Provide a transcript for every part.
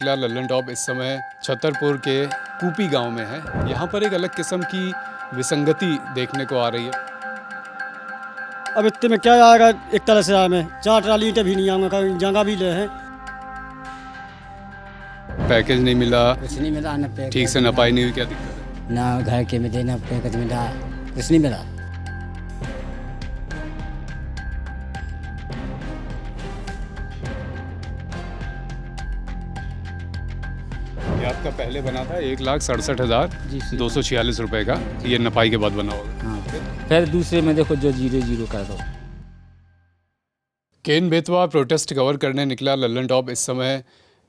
जिला लल्लन टॉप इस समय छतरपुर के कूपी गांव में है। यहाँ पर एक अलग किस्म की विसंगति देखने को आ रही है। अब इतने में क्या आएगा, एक तरह से आया मैं 4 ट्राली ईंटें भी नहीं आऊँगा, जगह भी ले हैं। पैकेज नहीं मिला, कुछ नहीं मिला ना, पैकेज ठीक से नपाई नहीं हुई, क्या दिक्कत है? ना घर के में देना, पैकेज मिला, कुछ नहीं मिला। ये आपका पहले बना था 1,67,246 रुपये का, ये नपाई के बाद बना होगा। हाँ, फिर दूसरे में देखो जो 0-0 कर दो। केन बेतवा प्रोटेस्ट कवर करने निकला लल्लन टॉप इस समय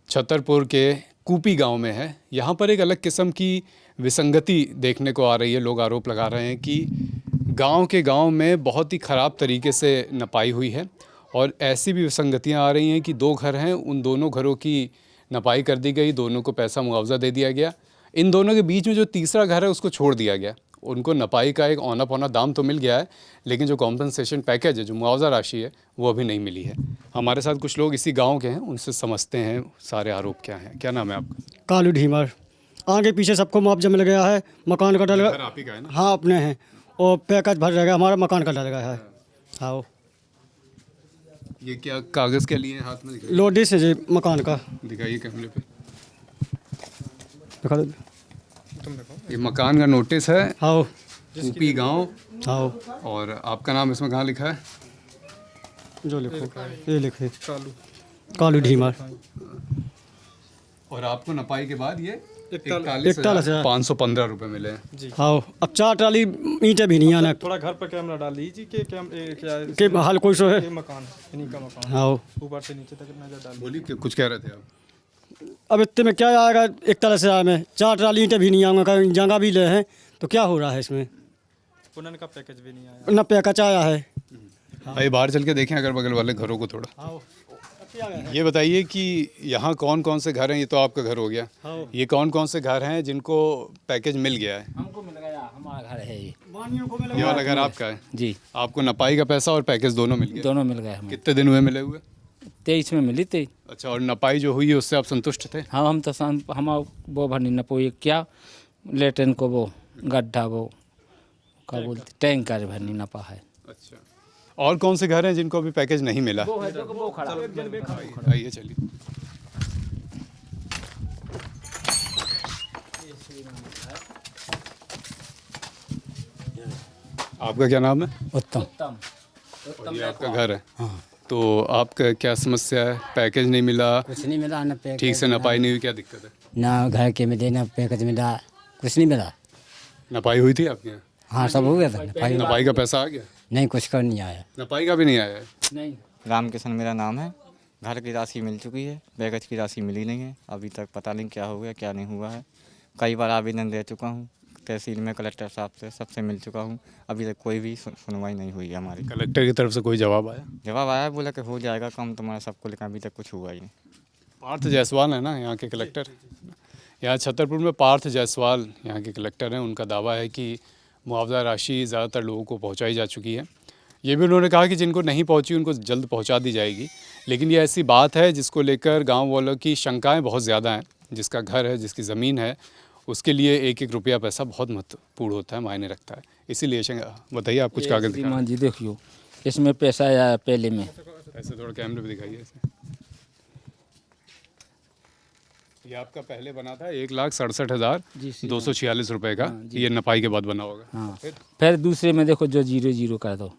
छतरपुर के कूपी गांव में है। यहाँ पर एक अलग किस्म की विसंगति देखने को आ रही है। लोग आरोप लगा रहे हैं कि गांव में बहुत ही ख़राब तरीके से नपाई हुई है और ऐसी भी विसंगतियाँ आ रही हैं कि 2 घर हैं, उन दोनों घरों की नपाई कर दी गई, दोनों को पैसा मुआवजा दे दिया गया। इन दोनों के बीच में जो तीसरा घर है उसको छोड़ दिया गया। उनको नपाई का एक औना पौना दाम तो मिल गया है, लेकिन जो कॉम्पनसेशन पैकेज है, जो मुआवजा राशि है, वो अभी नहीं मिली है। हमारे साथ कुछ लोग इसी गांव के हैं, उनसे समझते हैं सारे आरोप क्या हैं। क्या नाम है आपका? कालू ढीमर। आगे पीछे सबको मुआवजा मिल गया है, मकान का डल घर आप ही का है ना? हाँ, अपने हैं, और पैकेज भर रहेगा, हमारा मकान का डल गया है। हाँ, ये क्या कागज़ के लिए हाथ में दिखाइए? लोडिस है जी मकान का। दिखाइए कैमरे पे। दिखा दो। ये मकान का नोटिस है, हाँ कूपी गांव, हाँ, और आपका नाम इसमें कहाँ लिखा है? जो लिखो ये लिखे कालू ढीमर। और आपको नपाई के बाद ये 41,515 रुपये मिले हैं। हाँ, अब 4 ट्राली ईंटें भी नहीं आना। थोड़ा घर पर कैमरा डाल लीजिए कि क्या के हाल कोई सो है। ये मकान इन्हीं का मकान, हाँ, ऊपर से नीचे तक नजर डाल। बोलिए कि कुछ कह रहे थे आप? अब इतने में क्या आएगा, एक तरह से आया मैं 4 ट्राली ईंटें भी नहीं आऊँगा, जगह भी ले हैं, तो क्या हो रहा है इसमें? पुनन का पैकेज भी नहीं आया। न पैकेज आया है। आइए बाहर चल के देखें अगर बगल वाले घरों को थोड़ा। ये बताइए कि यहाँ कौन कौन से घर हैं? ये तो आपका घर हो गया, ये कौन कौन से घर हैं जिनको पैकेज मिल गया है? हमको मिल गया, हमारा घर है ये। ये वाला घर आपका है? जी, आपको नपाई का पैसा और पैकेज दोनों मिल गया? दोनों मिल गए हमें। कितने दिन हुए मिले हुए? 23 में मिली थी। अच्छा, और नपाई जो हुई है उससे आप संतुष्ट थे? हाँ, हम तो हम वो भरनी न पोई, क्या लेटरिन को वो गड्ढा, वो क्या बोलते, टैंकर भरनी न पा है। अच्छा, और कौन से घर हैं जिनको अभी पैकेज नहीं मिला? वो है वो खड़ा। आइए चलिए। आपका क्या नाम है? उत्तम। और ये आपका घर है? हाँ। तो आपका क्या समस्या है? पैकेज नहीं मिला, कुछ नहीं मिला ना, पैकेज ठीक से नपाई नहीं हुई, क्या दिक्कत है? ना घर के में देना, पैकेज मिला, कुछ नहीं मिला। नपाई हुई थी आपके यहाँ? हाँ, सब हो गया था। नपाई का पैसा आ गया? नहीं, कुछ कर नहीं आया। नपाई का भी नहीं आया है? नहीं। रामकिशन मेरा नाम है। घर की राशि मिल चुकी है, पैकेज की राशि मिली नहीं है। अभी तक पता नहीं क्या हो गया, क्या नहीं हुआ है। कई बार आवेदन दे चुका हूँ, तहसील में, कलेक्टर साहब से, सबसे मिल चुका हूँ। अभी तक कोई भी सुनवाई नहीं हुई है हमारी। कलेक्टर की तरफ से कोई जवाब आया? जवाब आया, बोला कि हो जाएगा काम तुम्हारा सबको, लेकिन अभी तक कुछ हुआ ही नहीं। पार्थ जायसवाल है ना यहाँ के कलेक्टर? यहाँ छतरपुर में पार्थ जायसवाल यहाँ के कलेक्टर हैं। उनका दावा है कि मुआवजा राशि ज़्यादातर लोगों को पहुँचाई जा चुकी है। ये भी उन्होंने कहा कि जिनको नहीं पहुँची उनको जल्द पहुँचा दी जाएगी। लेकिन ये ऐसी बात है जिसको लेकर गाँव वालों की शंकाएँ बहुत ज़्यादा हैं। जिसका घर है, जिसकी ज़मीन है, उसके लिए एक एक रुपया पैसा बहुत महत्वपूर्ण होता है, मायने रखता है। इसीलिए बताइए, आप कुछ कागज़ दिखाएं। हाँ जी, देखियो इसमें पैसा आया पहले में। ऐसे थोड़ा कैमरे पे दिखाइए ऐसे। ये आपका पहले बना था 1,67,246 रुपये का, ये नपाई के बाद बना होगा। हाँ, फिर दूसरे में देखो जो 0-0 कर दो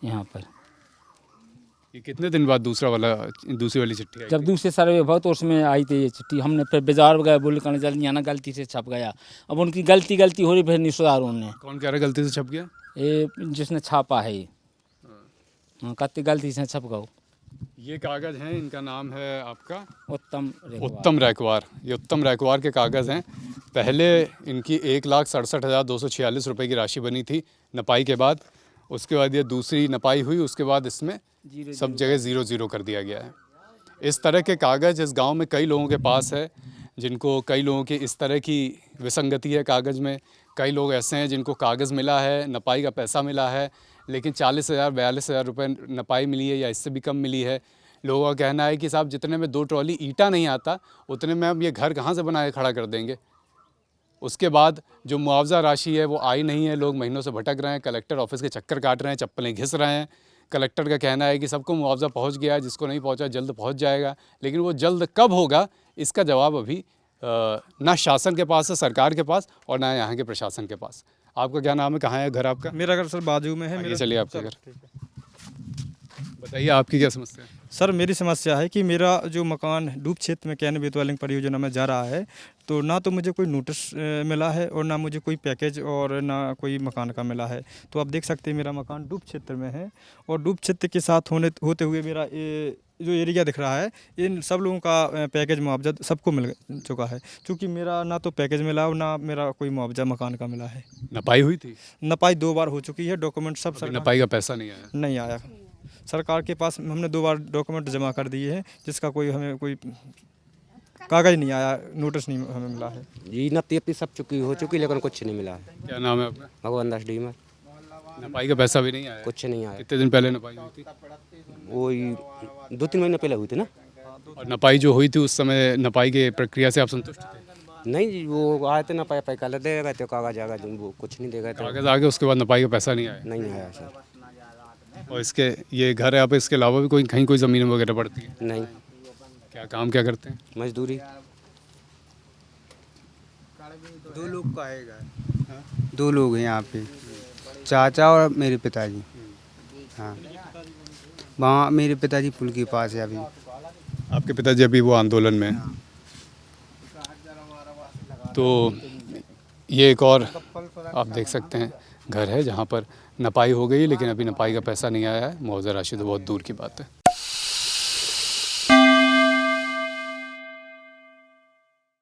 यहाँ पर। ये कितने दिन बाद दूसरी वाली चिट्ठी आई? जब दूसरे सर्वे हुआ तो उसमें आई थी ये चिट्ठी। हमने फिर बाजार गए, बोले कहने जल्दी आना, गलती से छप गया। अब उनकी गलती हो रही, फिर निस्तार उन्होंने। कौन कह रहा है गलती से छप गया? ये जिसने छापा है ये, हाँ, कत्ती गलती से छप गया। ये कागज़ हैं, इनका नाम है आपका उत्तम रैकवार। ये उत्तम रैकवार के कागज़ हैं। पहले इनकी 1,67,246 रुपये की राशि बनी थी नपाई के बाद। उसके बाद ये दूसरी नपाई हुई, उसके बाद इसमें सब जगह 0-0 कर दिया गया है। इस तरह के कागज़ इस गांव में कई लोगों के पास है, जिनको कई लोगों की इस तरह की विसंगति है कागज़ में। कई लोग ऐसे हैं जिनको कागज़ मिला है, नपाई का पैसा मिला है, लेकिन 40,000 42,000 रुपये नपाई मिली है या इससे भी कम मिली है। लोगों का कहना है कि साहब जितने में 2 ट्रॉली ईंटा नहीं आता उतने में हम ये घर कहाँ से बना के खड़ा कर देंगे। उसके बाद जो मुआवजा राशि है वो आई नहीं है, लोग महीनों से भटक रहे हैं, कलेक्टर ऑफिस के चक्कर काट रहे हैं, चप्पलें घिस रहे हैं। कलेक्टर का कहना है कि सबको मुआवजा पहुंच गया है, जिसको नहीं पहुंचा जल्द पहुंच जाएगा, लेकिन वो जल्द कब होगा इसका जवाब अभी ना शासन के पास है, सरकार के पास, और ना यहाँ के प्रशासन के पास। आपका क्या नाम है, कहाँ है घर आपका? मेरा घर सर बाजू में है। आगे मेरा चलिए आपके सर, घर। ठीक है। बताइए आपकी क्या समस्या है? सर मेरी समस्या है कि मेरा जो मकान डूब क्षेत्र में कैन बेतवा परियोजना में जा रहा है, तो ना तो मुझे कोई नोटिस मिला है और ना मुझे कोई पैकेज और ना कोई मकान का मिला है। तो आप देख सकते हैं मेरा मकान डूब क्षेत्र में है, और डूब क्षेत्र के साथ होते हुए मेरा जो एरिया दिख रहा है, इन सब लोगों का पैकेज मुआवजा सबको मिल चुका है। क्योंकि मेरा ना तो पैकेज मिला और ना मेरा कोई मुआवजा मकान का मिला है। नपाई हुई थी? नपाई 2 बार हो चुकी है, डॉक्यूमेंट सब सरकार नपाई का पैसा नहीं आया? नहीं आया। सरकार के पास हमने 2 बार डॉक्यूमेंट जमा कर दिए हैं, जिसका हमें कोई कागज़ नहीं आया, नोटिस नहीं हमें मिला है। जी नपती अपनी सब हो चुकी लेकिन कुछ नहीं मिला है। क्या नाम है आपका? भगवान दास डी में नपाई का पैसा भी नहीं आया? कुछ नहीं आया। कितने दिन पहले नपाई हुई थी? वही 2-3 महीने पहले हुई थी ना। और नपाई जो हुई थी उस समय नपाई की प्रक्रिया से आप संतुष्ट थे? नहीं जी, वो आए थे ना पैसा ले दे गए थे, कागज आ गए, वो कुछ नहीं दे गए थे। कागज आगे उसके बाद नपाई का पैसा नहीं आया? नहीं आया सर। और इसके ये घर है आप, इसके अलावा भी कोई कहीं कोई ज़मीन वगैरह पड़ती है? नहीं, क्या काम क्या करते हैं? मजदूरी। 2 लोग का है घर, 2 लोग हैं यहाँ पे, चाचा और मेरे पिताजी। हाँ, वहाँ मेरे पिताजी पुल के पास है अभी। आपके पिताजी अभी वो आंदोलन में हैं। तो ये एक और आप देख सकते हैं घर है जहाँ पर नपाई हो गई, लेकिन अभी नपाई का पैसा नहीं आया है। मुआवजा राशि तो बहुत दूर की बात है।